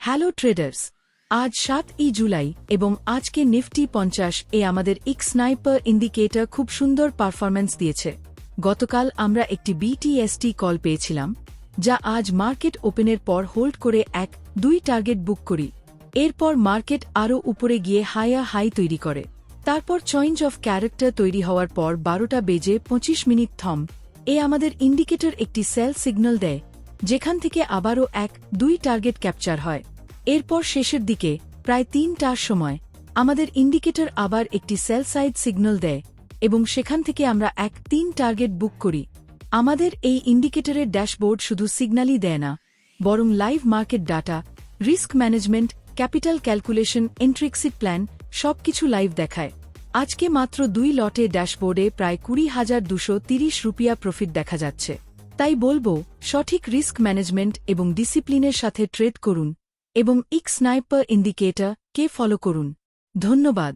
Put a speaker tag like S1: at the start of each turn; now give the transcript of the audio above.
S1: Hello traders, আজ 7 জুলাই এবং আজকে নিফটি 50 এ আমাদের স্নাইপার ইন্ডিকেটর খুব সুন্দর পারফরম্যান্স দিয়েছে। গতকাল আমরা একটি বিটিএসটি কল পেয়েছিলাম, যা আজ মার্কেট ওপেনের পর হোল্ড করে 1-2 টার্গেট বুক করি। এরপর মার্কেট আরও উপরে গিয়ে হাই তৈরি করে। তারপর চেঞ্জ অফ ক্যারেক্টার তৈরি হওয়ার পর 12:25 থম এ আমাদের ইন্ডিকেটর একটি সেল সিগন্যাল দেয়, যেখান থেকে আবারও 1-2 টার্গেট ক্যাপচার হয়। এরপর শেষের দিকে প্রায় 3টার সময় আমাদের ইন্ডিকেটর আবার একটি সেল সাইড সিগন্যাল দেয় এবং সেখান থেকে আমরা 1-3 টার্গেট বুক করি। আমাদের এই ইন্ডিকেটরের ড্যাশবোর্ড শুধু সিগন্যালই দেয় না, বরং live market data, risk management, capital calculation, entry exit plan সবকিছু লাইভ দেখায়। আজকে মাত্র 2 লটে ড্যাশবোর্ডে প্রায় 20,230 রুপিয়া প্রফিট দেখা যাচ্ছে। তাই বলবো, সঠিক রিস্ক ম্যানেজমেন্ট এবং ডিসিপ্লিনের সাথে ট্রেড করুন এবং স্নাইপার ইন্ডিকেটর কে ফলো করুন। ধন্যবাদ।